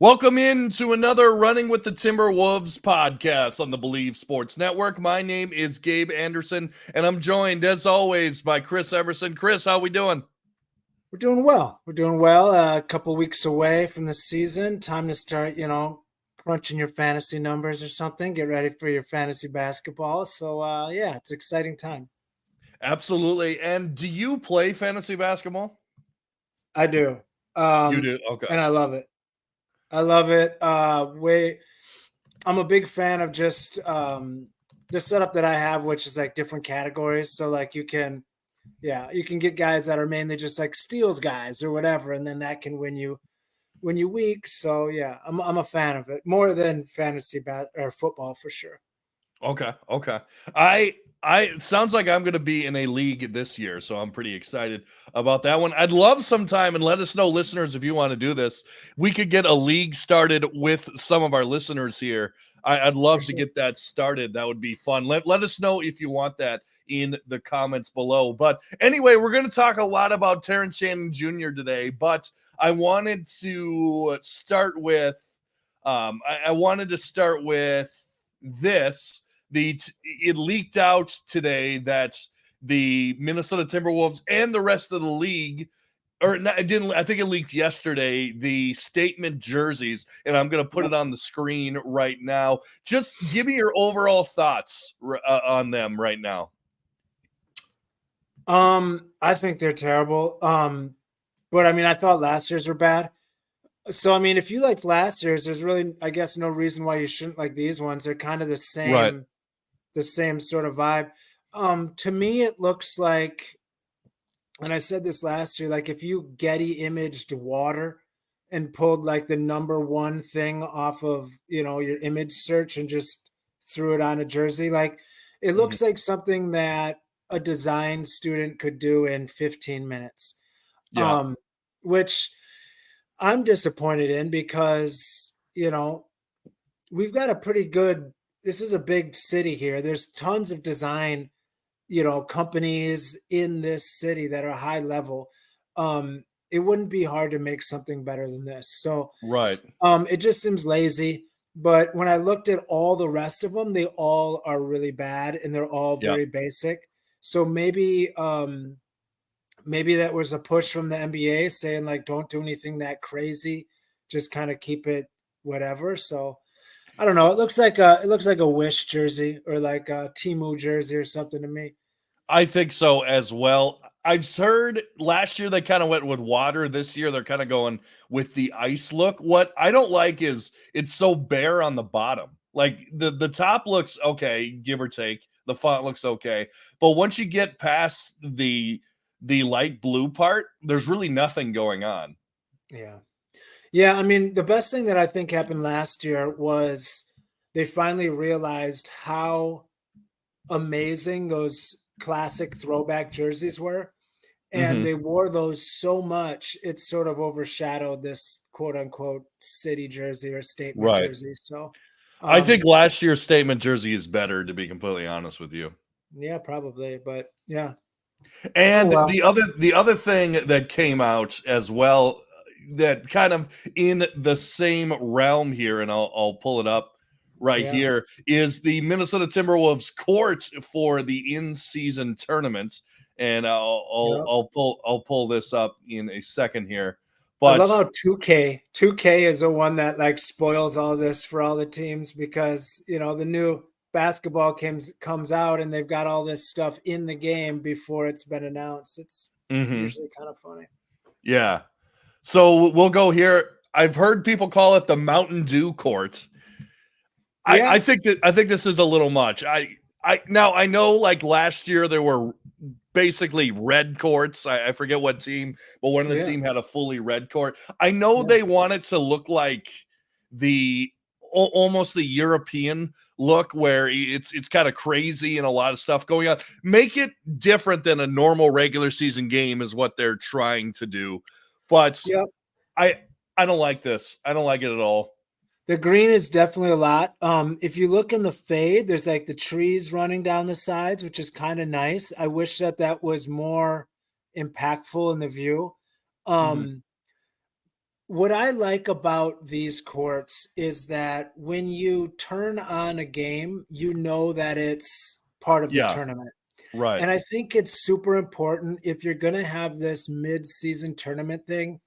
Welcome in to another Running with the Timberwolves podcast on the Believe Sports Network. My name is Gabe Anderson, and I'm joined, as always, by Chris Everson. Chris, how we doing? We're doing well. We're doing well. A couple weeks away from the season. Time to start, crunching your fantasy numbers or something. Get ready for your fantasy basketball. So, yeah, it's an exciting time. Absolutely. And do you play fantasy basketball? I do. You do? Okay. And I love it. I love it. I'm a big fan of just the setup that I have, which is like different categories. So, like, you can get guys that are mainly just like steals guys or whatever, and then that can win you weeks. So yeah, I'm a fan of it more than fantasy or football for sure. Okay. I it sounds like I'm going to be in a league this year, so I'm pretty excited about that one. I'd love sometime, and let us know, listeners, if you want to do this. We could get a league started with some of our listeners here. I'd For love to sure. get that started. That would be fun. Let us know if you want that in the comments below. But anyway, we're going to talk a lot about Terrance Shannon Jr. today, but I wanted to start with I wanted to start with this. It leaked out today that the Minnesota Timberwolves and the rest of the league, or not, it didn't. I think it leaked yesterday. The statement jerseys, and I'm going to put Yep. it on the screen right now. Just give me your overall thoughts on them right now. I think they're terrible. But I mean, I thought last year's were bad. So I mean, if you liked last year's, there's really, I guess, no reason why you shouldn't like these ones. They're kind of Right. the same sort of vibe. To me, it looks like, and I said this last year, like if you Getty imaged water and pulled like the number one thing off of, your image search and just threw it on a jersey, like it Mhm. looks like something that a design student could do in 15 minutes. Yeah. Um, which I'm disappointed in because, we've got a pretty good, this is a big city here. There's tons of design, companies in this city that are high level. It wouldn't be hard to make something better than this. So Right. it just seems lazy. But when I looked at all the rest of them, they all are really bad and they're all Yeah. very basic. So maybe that was a push from the NBA saying like don't do anything that crazy, just kind of keep it whatever. So I don't know. It looks like a Wish jersey or like a Timu jersey or something to me. I think so as well. I've heard last year they kind of went with water. This year they're kind of going with the ice look. What I don't like is it's so bare on the bottom. Like the top looks okay, give or take. The font looks okay, but once you get past the light blue part, there's really nothing going on. Yeah. Yeah, I mean, the best thing that I think happened last year was they finally realized how amazing those classic throwback jerseys were. And Hmm. they wore those so much, it sort of overshadowed this quote unquote city jersey or statement Right. jersey. So, I think um, last year's statement jersey is better, to be completely honest with you. yeah, probably. But yeah. Oh, And well. the other thing that came out as well, that kind of in the same realm here, and I'll pull it up right Yeah. here, is the Minnesota Timberwolves court for the in-season tournament. And Yeah. I'll pull this up in a second here. I love But how 2K is the one that like spoils all this for all the teams because the new basketball comes out and they've got all this stuff in the game before it's been announced. It's mhm, usually kind of funny. yeah. So we'll go here. I've heard people call it the Mountain Dew court. I Yeah, think that I think this is a little much. I now I know like last year there were basically red courts. I forget what team, but one of the yeah, team had a fully red court. I know yeah, they want it to look like the almost the European look where it's kind of crazy and a lot of stuff going on. Make it different than a normal regular season game is what they're trying to do. But yeah. I I don't like this. I don't like it at all. The green is definitely a lot. If you look in the fade, there's like the trees running down the sides, which is kind of nice. I wish that that was more impactful in the view. Mhm. Um, what I like about these courts is that when you turn on a game, you know that it's part of the Yeah, tournament. right. And I think it's super important if you're going to have this mid-season tournament thing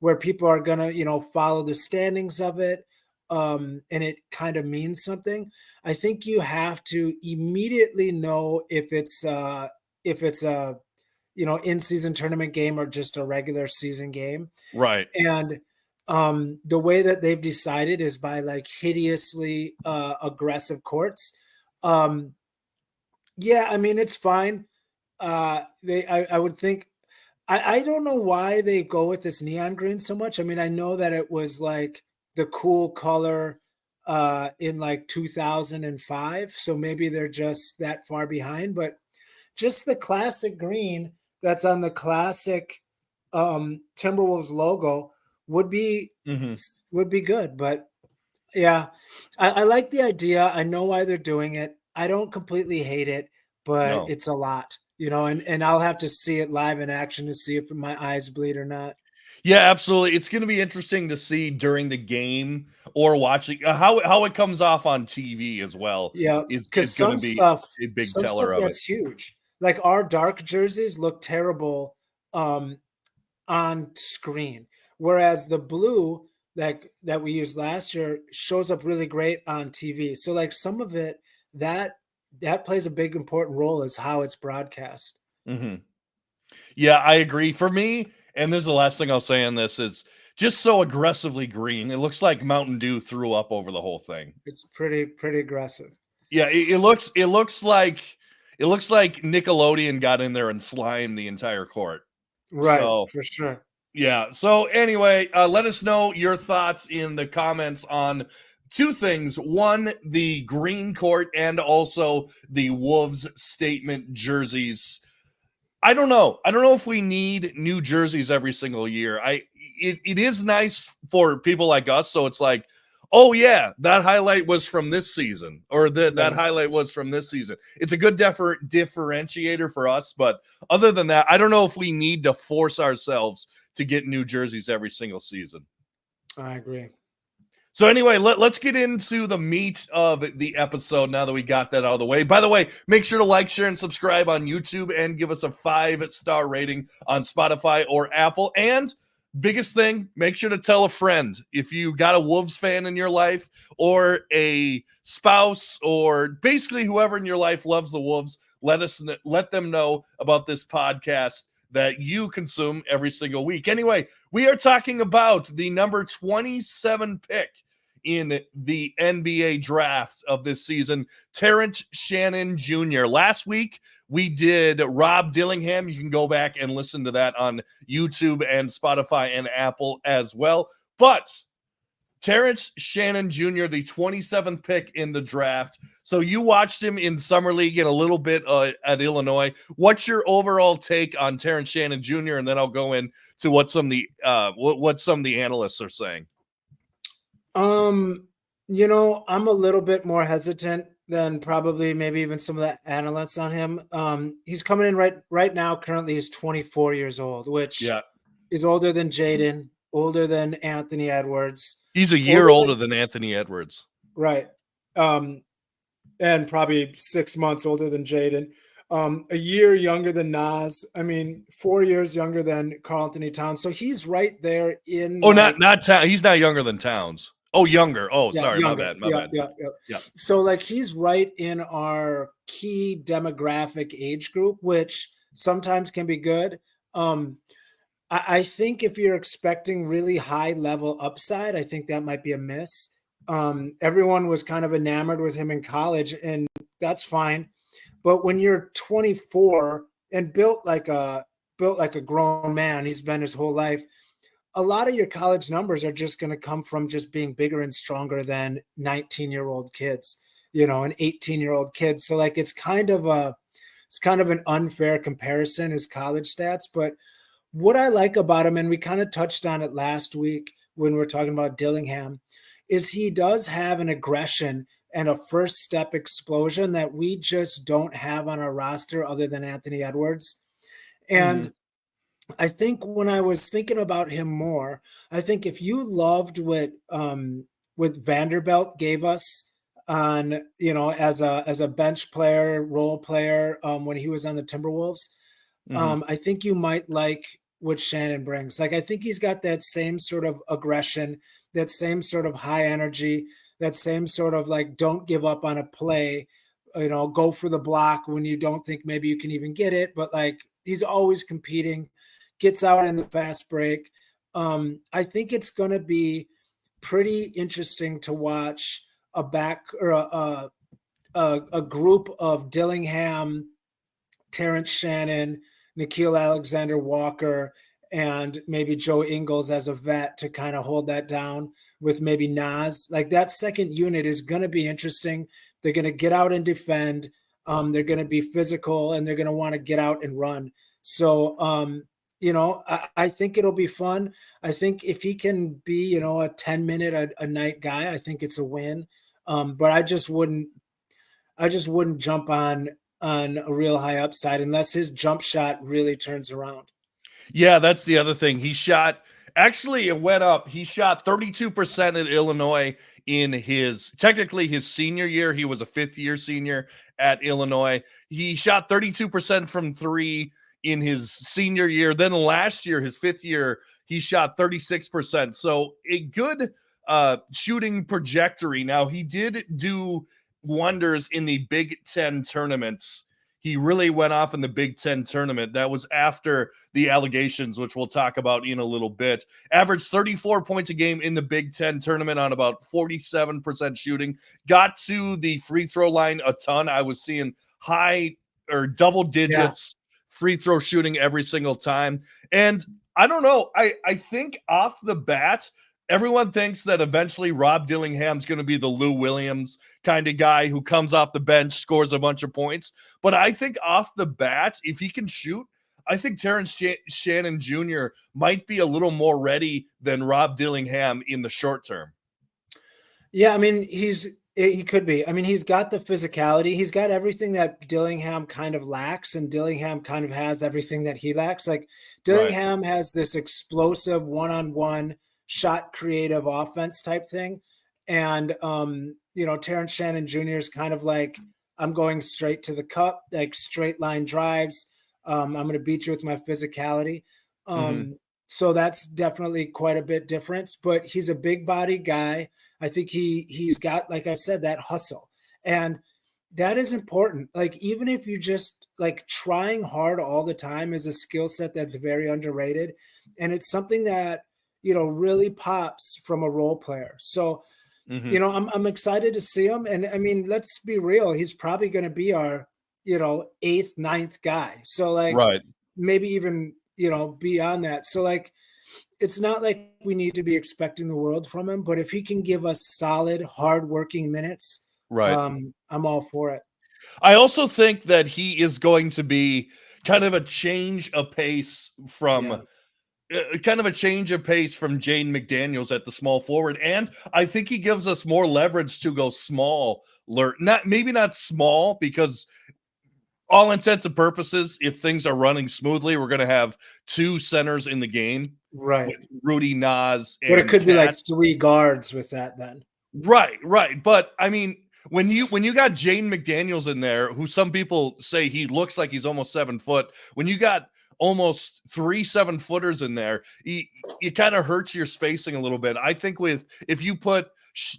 where people are going to, follow the standings of it, and it kind of means something. I think you have to immediately know if it's a in-season tournament game or just a regular season game. Right. And the way that they've decided is by like hideously aggressive courts. Um, yeah, I mean it's fine. I would think I don't know why they go with this neon green so much. I mean, I know that it was like the cool color in like 2005, so maybe they're just that far behind, but just the classic green that's on the classic Timberwolves logo would be Hmm. would be good. But yeah, I like the idea. I know why they're doing it. I don't completely hate it, but No. it's a lot, and I'll have to see it live in action to see if my eyes bleed or not. Yeah, absolutely. It's going to be interesting to see during the game or watching how it comes off on TV as well. Yeah, Is because going to some be stuff, a big some stuff teller of it. that's huge. Like our dark jerseys look terrible um, on screen, whereas the blue that we used last year shows up really great on TV. So like some of it that that plays a big important role is how it's broadcast. Hmm. Yeah, I agree. For me, and this is the last thing I'll say on this, is just so aggressively green. It looks like Mountain Dew threw up over the whole thing. It's pretty aggressive. Yeah, it looks like Nickelodeon got in there and slimed the entire court. Right, So for sure. yeah. So anyway, let us know your thoughts in the comments on two things. One, the green court, and also the Wolves statement jerseys. I don't know. I don't know if we need new jerseys every single year. It is nice for people like us. So it's like, oh yeah, that highlight was from this season, or that Right. highlight was from this season. It's a good differentiator for us. But other than that, I don't know if we need to force ourselves to get new jerseys every single season. I agree. So anyway, let's get into the meat of the episode now that we got that out of the way. By the way, make sure to like, share, and subscribe on YouTube and give us a 5-star rating on Spotify or Apple. And biggest thing, make sure to tell a friend. If you got a Wolves fan in your life or a spouse or basically whoever in your life loves the Wolves, let them know about this podcast that you consume every single week. Anyway, we are talking about the number 27 pick in the NBA draft of this season, Terrance Shannon Jr. Last week, we did Rob Dillingham. You can go back and listen to that on YouTube and Spotify and Apple as well. But Terrance Shannon Jr., the 27th pick in the draft. So you watched him in Summer League and a little bit at Illinois. What's your overall take on Terrance Shannon Jr.? And then I'll go into what some of the analysts are saying. Um, I'm a little bit more hesitant than probably maybe even some of the analysts on him. He's coming in right now. Currently, he's 24 years old, which Yeah, is older than Jaden, older than Anthony Edwards, he's a older year older than than Anthony Edwards. right, um, and probably 6 months older than Jaden. A year younger than Nas. I mean, 4 years younger than Karl Anthony Towns. So he's right there in Oh, like He's not younger than Towns. Oh, younger. Oh, yeah, sorry, my younger. bad, my Yeah, bad. yeah, yeah. Yeah. So like he's right in our key demographic age group, which sometimes can be good. Um, I think if you're expecting really high level upside, I think that might be a miss. Everyone was kind of enamored with him in college, and that's fine. But when you're 24 and built like a grown man, he's been his whole life, a lot of your college numbers are just going to come from just being bigger and stronger than 19-year-old kids, and 18-year-old kids. So like it's kind of an unfair comparison, his college stats. But what I like about him, and we kind of touched on it last week when we were talking about Dillingham, is he does have an aggression and a first step explosion that we just don't have on our roster other than Anthony Edwards. Mm-hmm. And I think when I was thinking about him more, I think if you loved what Vanderbilt gave us on, as a bench player, role player, when he was on the Timberwolves, Hmm. I think you might like what Shannon brings. Like, I think he's got that same sort of aggression, that same sort of high energy, that same sort of like, don't give up on a play, go for the block when you don't think maybe you can even get it. But like, he's always competing, gets out in the fast break. I think it's going to be pretty interesting to watch a back or a group of Dillingham, Terrance Shannon, Nikhil Alexander Walker, and maybe Joe Ingles as a vet to kind of hold that down with maybe Nas. Like, that second unit is going to be interesting. They're going to get out and defend. They're going to be physical, and they're going to want to get out and run. So, I think it'll be fun. I think if he can be, a 10-minute a night guy, I think it's a win. But I just wouldn't jump on a real high upside unless his jump shot really turns around. Yeah, that's the other thing. He shot, actually, it went up. He shot 32% at Illinois in technically his senior year. He was a fifth year senior at Illinois. He shot 32% from three in his senior year. Then last year, his fifth year, he shot 36%. So a good shooting trajectory. Now, he did do wonders in the Big Ten tournaments. He really went off in the Big Ten tournament. That was after the allegations, which we'll talk about in a little bit. Averaged 34 points a game in the Big Ten tournament on about 47% shooting. Got to the free throw line a ton. I was seeing high or double Yeah. digits free throw shooting every single time. And I don't know. I think off the bat, everyone thinks that eventually Rob Dillingham's going to be the Lou Williams kind of guy who comes off the bench, scores a bunch of points. But I think off the bat, if he can shoot, I think Terrance Shannon Jr. might be a little more ready than Rob Dillingham in the short term. Yeah, I mean, he could be. I mean, he's got the physicality. He's got everything that Dillingham kind of lacks, and Dillingham kind of has everything that he lacks. Like, Right. Dillingham has this explosive one-on-one shot creative offense type thing. And Terrance Shannon Jr. is kind of like, I'm going straight to the cup, like straight line drives. I'm going to beat you with my physicality. Mm-hmm. So that's definitely quite a bit difference, but he's a big body guy. I think he's got, like I said, that hustle. And that is important. Like, even if you just like trying hard all the time is a skill set that's very underrated. And it's something that, really pops from a role player. So, Mm-hmm. I'm excited to see him. And I mean, let's be real, he's probably going to be our, eighth, ninth guy. So like, Right. maybe even, beyond that. So like, it's not like we need to be expecting the world from him, but if he can give us solid, hardworking minutes, Right. I'm all for it. I also think that he is going to be kind of a change of pace from Yeah. Jaden McDaniels at the small forward. And I think he gives us more leverage to go small. Not small, because all intents and purposes, if things are running smoothly, we're going to have two centers in the game Right. with Rudy, Nas, But it and could be like Cat. three guards with that then. Right. But I mean, when you got Jane McDaniels in there, who some people say he looks like he's almost 7 foot, when you got almost 3 7-footers in there, it kind of hurts your spacing a little bit. I think if you put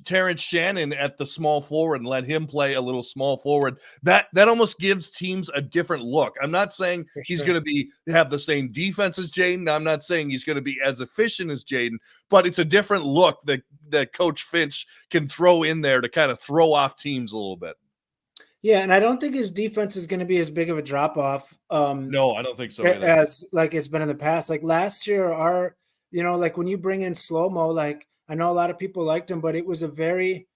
Terrance Shannon at the small forward and let him play a little small forward, that almost gives teams a different look. I'm not saying For he's going sure. to have the same defense as Jaden. I'm not saying he's going to be as efficient as Jaden, but it's a different look that Coach Finch can throw in there to kind of throw off teams a little bit. Yeah, and I don't think his defense is going to be as big of a drop off No, I don't think so either. as like it's been in the past. Like last year, like when you bring in slow mo, like I know a lot of people liked him, but it was a very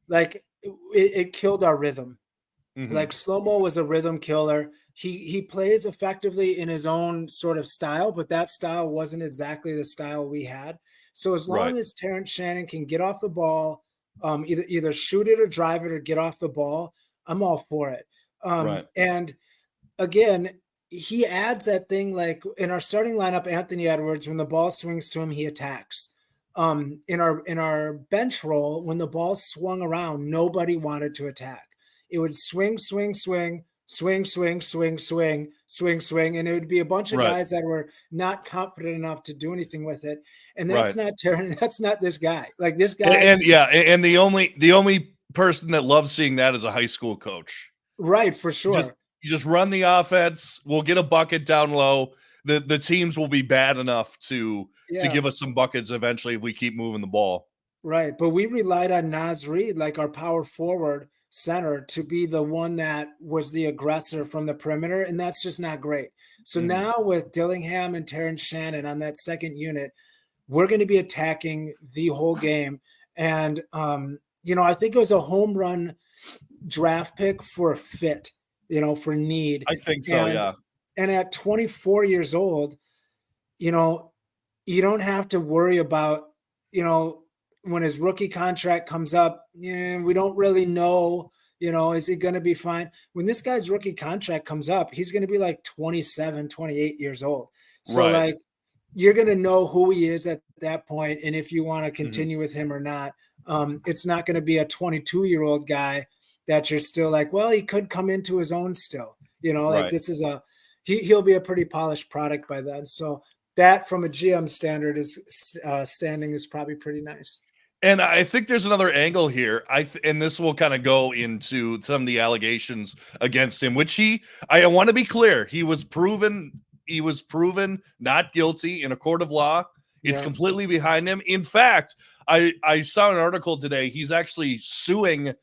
like it killed our rhythm. Mm-hmm. Like slow mo was a rhythm killer. He plays effectively in his own sort of style, but that style wasn't exactly the style we had. So as Right. long as Terrance Shannon can get off the ball, either shoot it or drive it or get off the ball, I'm all for it. Right. And again, he adds that thing like in our starting lineup, Anthony Edwards, when the ball swings to him, he attacks. In our bench role, when the ball swung around, nobody wanted to attack. It would swing, swing, swing, swing, swing, swing, swing, swing, swing, and it would be a bunch of Right. guys that were not confident enough to do anything with it. And that's Right. not Terrance. That's not this guy. Like this And, guy, and yeah, and the only person that loves seeing that is a high school coach. right? For Just sure. you just run the offense. We'll get a bucket down low. The teams will be bad enough to Yeah. give us some buckets eventually if we keep moving the ball. Right, but we relied on Naz Reid, like our power forward center, to be the one that was the aggressor from the perimeter, and that's just not great. So Mhm. now with Dillingham and Terrance Shannon on that second unit, we're going to be attacking the whole game. And I think it was a home run draft pick for fit, for need. I think so. And Yeah. and at 24 years old, you know, you don't have to worry about, you know, when his rookie contract comes up, we don't really know, is he going to be fine? When this guy's rookie contract comes up, he's going to be like 27, 28 years old. So, Right. like, you're going to know who he is at that point and if you want to Mhm. continue with him or not. It's not going to be a 22-year-old guy that you're still like, well, he could come into his own still. Like Right. this is he'll be a pretty polished product by then. So that from a GM standard is standing is probably pretty nice. And I think there's another angle here. And this will kind of go into some of the allegations against him, which I want to be clear, he was proven not guilty in a court of law. It's Yeah, completely behind him. In fact, I saw an article today. He's actually suing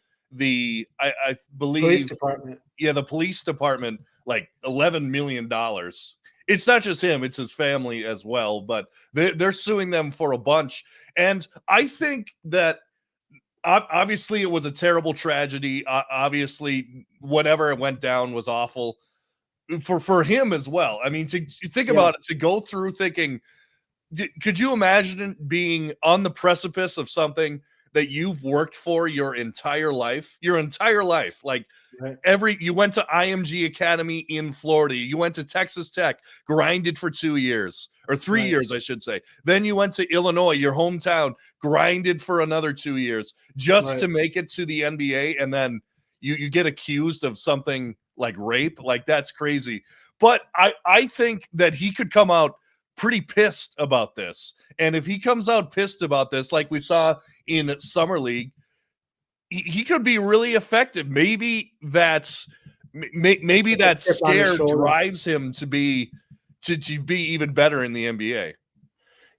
I police believe, department. yeah, the police department, like $11 million. It's not just him, it's his family as well, but they're suing them for a bunch. And I think that obviously it was a terrible tragedy. Obviously, whatever it went down was awful for him as well. I mean, to think Yeah, about it, to go through thinking, could you imagine being on the precipice of something that you've worked for your entire life? Your entire life, like right, you went to IMG Academy in Florida. You went to Texas Tech, grinded for 2 years or 3 right, years, I should say. Then you went to Illinois, your hometown, grinded for another 2 years just right. to make it to the NBA. And then you get accused of something like rape. Like, that's crazy. But I think that he could come out pretty pissed about this. And if he comes out pissed about this, like we saw in Summer League, he could be really effective. Maybe A that chip on the scare shoulder. drives him to be even better in the NBA.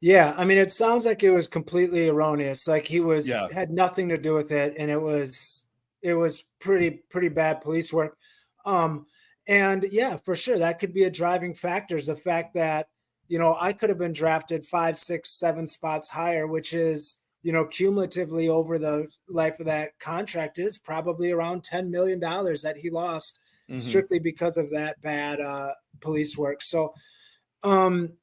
Yeah, I mean, it sounds like it was completely erroneous. Like he was Yeah. had nothing to do with it, and it was pretty bad police work. Um, and yeah, for sure, that could be a driving factor. Is the fact that I could have been drafted 5, 6, 7 spots higher, which is cumulatively over the life of that contract is probably around $10 million that he lost Hmm. strictly because of that bad police work. So. Um,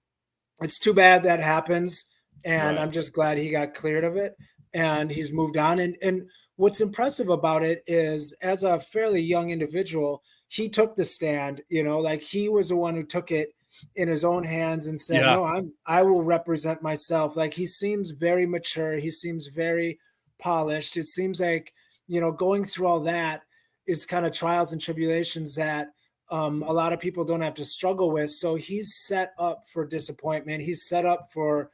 it's too bad that happens, and Right. I'm just glad he got cleared of it and he's moved on. And what's impressive about it is, as a fairly young individual, he took the stand. Like he was the one who took it in his own hands and said, Yeah. "No, I will represent myself." Like he seems very mature. He seems very polished. It seems like going through all that is kind of trials and tribulations that a lot of people don't have to struggle with. So he's set up for disappointment. He's set up for,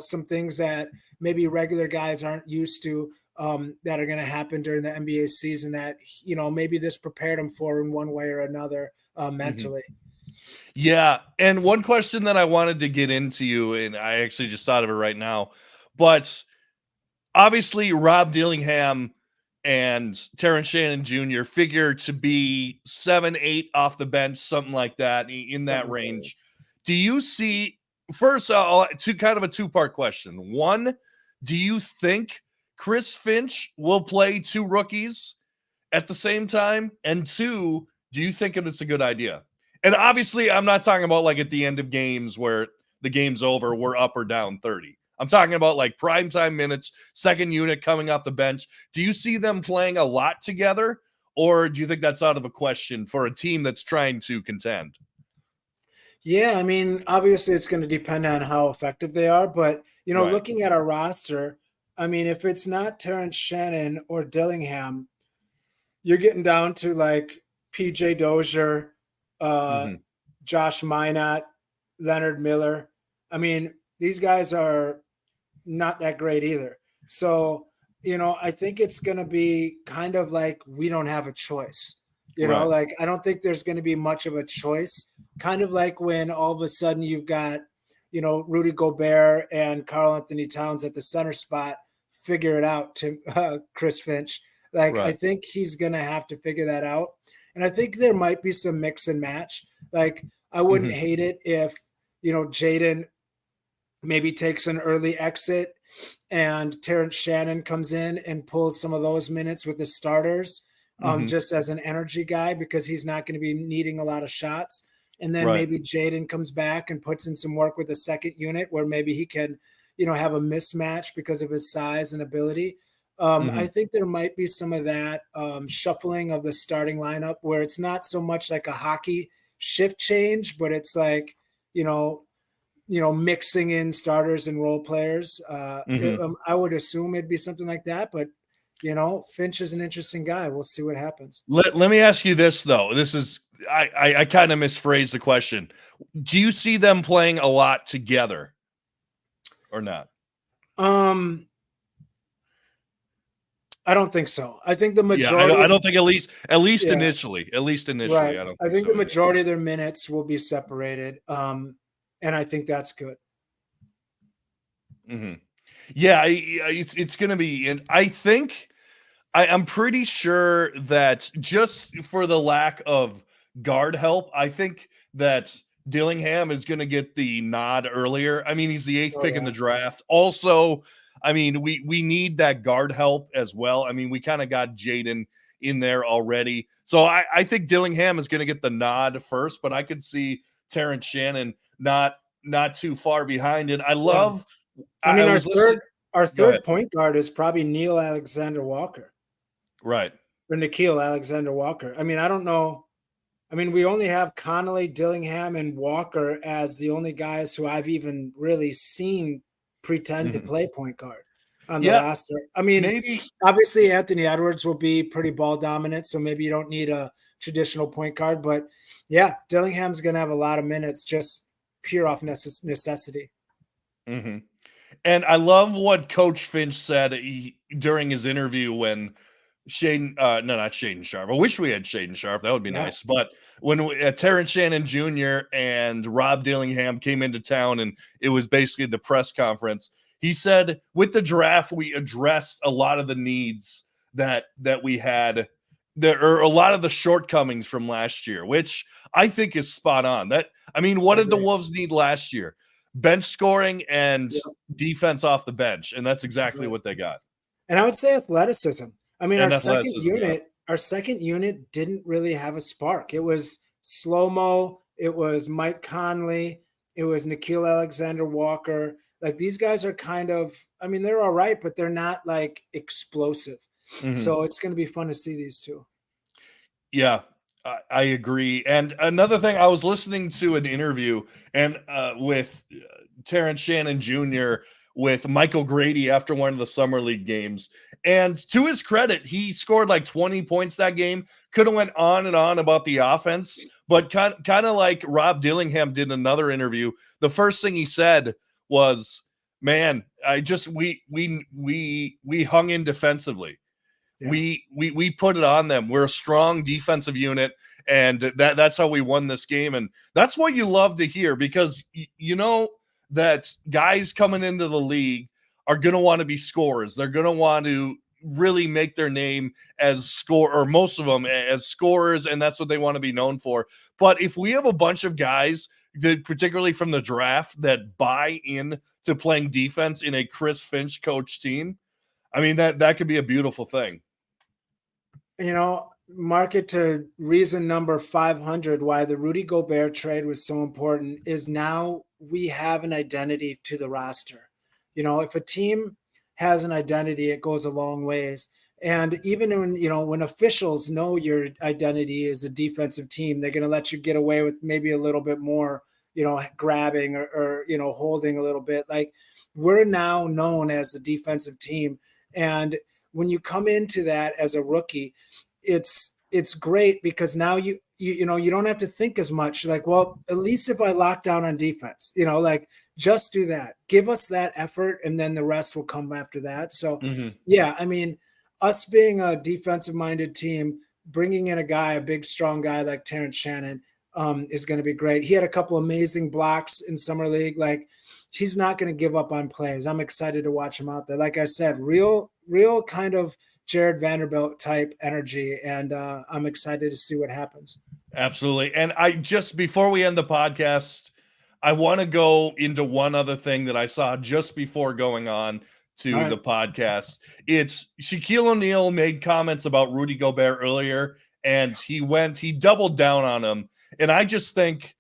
some things that maybe regular guys aren't used to that are going to happen during the NBA season that, maybe this prepared him for in one way or another Hmm. mentally. Yeah. And one question that I wanted to get into you, and I actually just thought of it right now, but obviously Rob Dillingham and Terrance Shannon Jr. figure to be 7, 8 off the bench, something like that, in that Something like that. range. Do you see, first, two kind of a two-part question. One, do you think Chris Finch will play two rookies at the same time? And two, do you think it's a good idea? And obviously, I'm not talking about like at the end of games where the game's over, we're up or down 30. I'm talking about like primetime minutes, second unit coming off the bench. Do you see them playing a lot together, or do you think that's out of a question for a team that's trying to contend? Yeah, I mean, obviously it's going to depend on how effective they are, but Right. looking at our roster, I mean, if it's not Terrance Shannon or Dillingham, you're getting down to like PJ Dozier, uh, Hmm. Josh Minot, Leonard Miller. I mean, these guys are not that great either. So, I think it's going to be kind of like we don't have a choice. Right. Like I don't think there's going to be much of a choice. Kind of like when all of a sudden you've got, Rudy Gobert and Carl Anthony Towns at the center spot, figure it out to Chris Finch. Like I Right. think he's going to have to figure that out. And I think there might be some mix and match. Like I wouldn't Hmm. hate it if, Jaden maybe takes an early exit and Terrance Shannon comes in and pulls some of those minutes with the starters, Hmm. just as an energy guy because he's not going to be needing a lot of shots. And then Right. maybe Jaden comes back and puts in some work with the second unit where maybe he can, have a mismatch because of his size and ability. I Hmm. think there might be some of that shuffling of the starting lineup where it's not so much like a hockey shift change, but it's like, you know, mixing in starters and role players. Hmm. I would assume it'd be something like that, but Finch is an interesting guy. We'll see what happens. Let me ask you this though. This is I kind of misphrased the question. Do you see them playing a lot together or not? Um, I don't think so. I think the Yeah, majority I of don't think yeah, at least initially, right. I don't I think think so the either. majority of their minutes will be separated. And I think that's good. Hmm. Yeah, it's going to be, and I think I'm pretty sure that just for the lack of guard help, I think that Dillingham is going to get the nod earlier. I mean, he's the eighth Oh pick in the yeah, draft. Also, I mean, we need that guard help as well. I mean, we kind of got Jaden in there already, so I think Dillingham is going to get the nod first, but I could see Terrance Shannon not too far behind it. I yeah. love. I I mean, was listening. our Go ahead. third point guard is probably Neil Alexander Walker Right. or Nikhil Alexander Walker. I mean, I don't know. I mean, we only have Connolly, Dillingham, and Walker as the only guys who I've even really seen pretend to Mhm. play point guard on the Yeah, roster. I mean, maybe. obviously Anthony Edwards will be pretty ball dominant, so maybe you don't need a traditional point guard. But yeah, Dillingham's going to have a lot of minutes just pure off necessity. Mhm. And I love what Coach Finch said during his interview when no, not Shaden Sharp. I wish we had Shaden Sharp. That would be Yeah, nice. But when Terrance Shannon Jr. and Rob Dillingham came into town, and it was basically the press conference, he said, "With the draft, we addressed a lot of the needs that we had. There are a lot of the shortcomings from last year, which I think is spot on. That I mean, what I did the agree. Wolves need last year? Bench scoring and Yeah, defense off the bench, and that's exactly right. what they got. And I would say athleticism. I mean, And athleticism, yeah. our second unit didn't really have a spark. It was slow mo. It was Mike Conley. It was Nikhil Alexander Walker. Like these guys are kind of, I mean, they're all right, but they're not like explosive. Mhm. So it's going to be fun to see these two. Yeah, I agree. And another thing, I was listening to an interview and with Terrance Shannon Jr. with Michael Grady after one of the summer league games. And to his credit, he scored like 20 points that game. Could have went on and on about the offense, but kind of like Rob Dillingham did in another interview. The first thing he said was, "Man, I just we hung in defensively." Yeah. We put it on them. We're a strong defensive unit, and that's how we won this game. And that's what you love to hear because you know that guys coming into the league are going to want to be scorers. They're going to want to really make their name as score or most of them as scorers, and that's what they want to be known for. But if we have a bunch of guys that, particularly from the draft, that buy in to playing defense in a Chris Finch coach team, I mean that could be a beautiful thing. Market to reason number 500 why the Rudy Gobert trade was so important is now we have an identity to the roster. If a team has an identity, it goes a long ways. And even when officials know your identity is a defensive team, they're going to let you get away with maybe a little bit more grabbing or holding a little bit. Like, we're now known as a defensive team. And when you come into that as a rookie, it's great because now you don't have to think as much. Like, well, at least if I lock down on defense, like, just do that. Give us that effort, and then the rest will come after that. So, yeah, I mean, us being a defensive-minded team, bringing in a big, strong guy like Terrance Shannon is going to be great. He had a couple amazing blocks in Summer League. Like, he's not going to give up on plays. I'm excited to watch him out there. Like I said, real kind of Jared Vanderbilt type energy, and I'm excited to see what happens. Absolutely. And before we end the podcast, I want to go into one other thing that I saw just before going on to the podcast. It's Shaquille O'Neal made comments about Rudy Gobert earlier, and he doubled down on him. And I just think,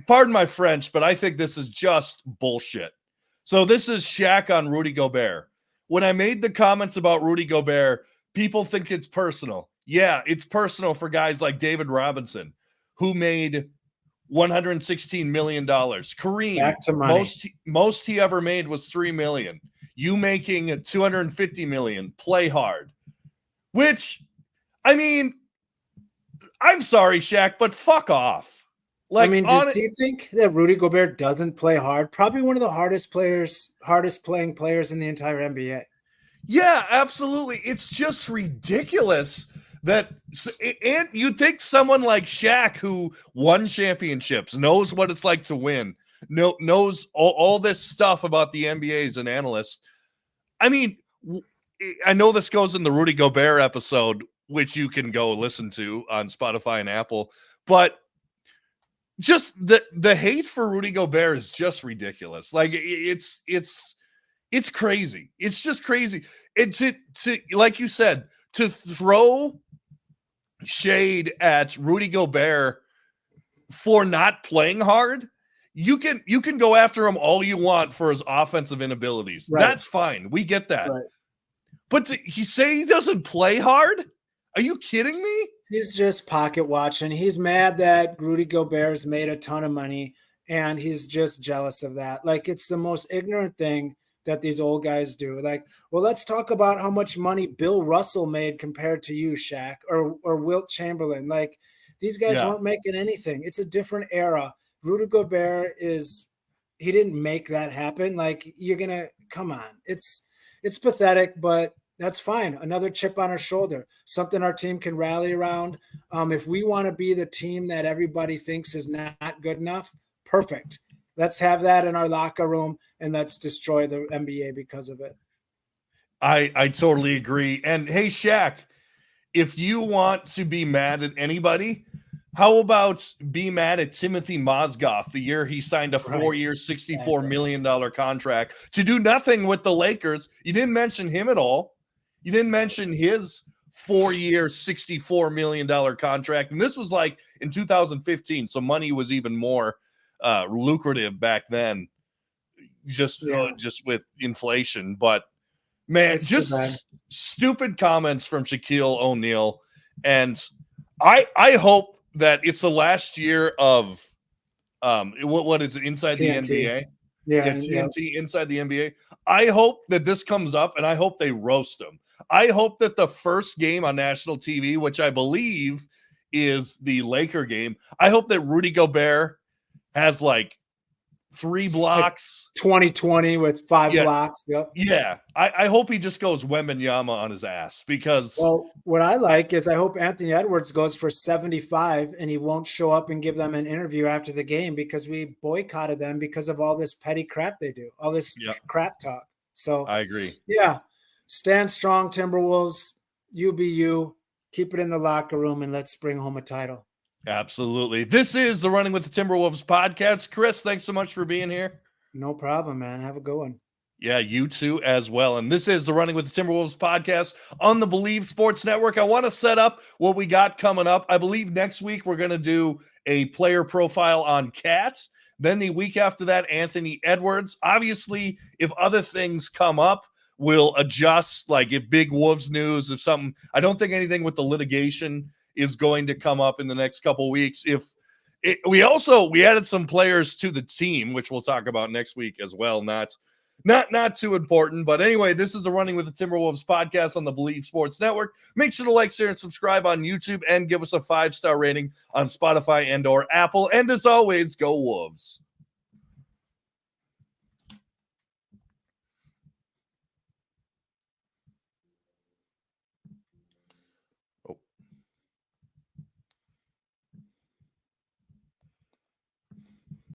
pardon my French, but I think this is just bullshit. So this is Shaq on Rudy Gobert. When I made the comments about Rudy Gobert, people think it's personal. Yeah, it's personal for guys like David Robinson, who made $116 million. Kareem, back to money. Most he ever made was $3 million. You making $250 million, play hard. Which, I mean, I'm sorry, Shaq, but fuck off. Like, I mean, do you think that Rudy Gobert doesn't play hard? Probably one of the hardest playing players in the entire NBA. Yeah, absolutely. It's just ridiculous that, and you think someone like Shaq, who won championships, knows what it's like to win, knows all this stuff about the NBA as an analyst. I mean, I know this goes in the Rudy Gobert episode, which you can go listen to on Spotify and Apple, but just the hate for Rudy Gobert is just ridiculous. Like, it's crazy. It's just crazy. It's to like you said, to throw shade at Rudy Gobert for not playing hard. You can go after him all you want for his offensive inabilities. Right. That's fine. We get that. Right. But he say he doesn't play hard? Are you kidding me? He's just pocket watching. He's mad that Rudy Gobert's made a ton of money, and he's just jealous of that. Like, it's the most ignorant thing that these old guys do. Like, well, let's talk about how much money Bill Russell made compared to you, Shaq, or Wilt Chamberlain. Like, these guys weren't making anything. It's a different era. Rudy Gobert he didn't make that happen. Like, you're going to come on. It's pathetic, but that's fine. Another chip on our shoulder, something our team can rally around. If we want to be the team that everybody thinks is not good enough, perfect. Let's have that in our locker room, and let's destroy the NBA because of it. I totally agree. And hey, Shaq, if you want to be mad at anybody, how about be mad at Timothy Mozgov the year he signed a 4-year, $64 million contract to do nothing with the Lakers? You didn't mention him at all. You didn't mention his 4-year, $64 million contract. And this was like in 2015, so money was even more lucrative back then, just with inflation. But, man, it's just stupid comments from Shaquille O'Neal. And I hope that it's the last year of what is it, inside TNT. The NBA? Yeah, TNT inside the NBA. I hope that this comes up, and I hope they roast him. I hope that the first game on national TV, which I believe is the Laker game, I hope that Rudy Gobert has like 3 blocks. Like 2020 with 5 blocks. Yep. Yeah. I hope he just goes Wembanyama on his ass, because. Well, what I like is I hope Anthony Edwards goes for 75 and he won't show up and give them an interview after the game because we boycotted them because of all this petty crap they do, all this crap talk. So I agree. Yeah. Stand strong, Timberwolves. You be you. Keep it in the locker room, and let's bring home a title. Absolutely. This is the Running with the Timberwolves podcast. Chris, thanks so much for being here. No problem, man. Have a good one. Yeah, you too as well. And this is the Running with the Timberwolves podcast on the Believe Sports Network. I want to set up what we got coming up. I believe next week we're going to do a player profile on Cat. Then the week after that, Anthony Edwards. Obviously, if other things come up, we'll adjust. Like if big Wolves news, if something, I don't think anything with the litigation is going to come up in the next couple weeks. If we added some players to the team, which we'll talk about next week as well. Not too important, but anyway, this is the Running with the Timberwolves podcast on the Believe Sports Network. Make sure to like, share, and subscribe on YouTube, and give us a 5-star rating on Spotify and/or Apple. And as always, go Wolves.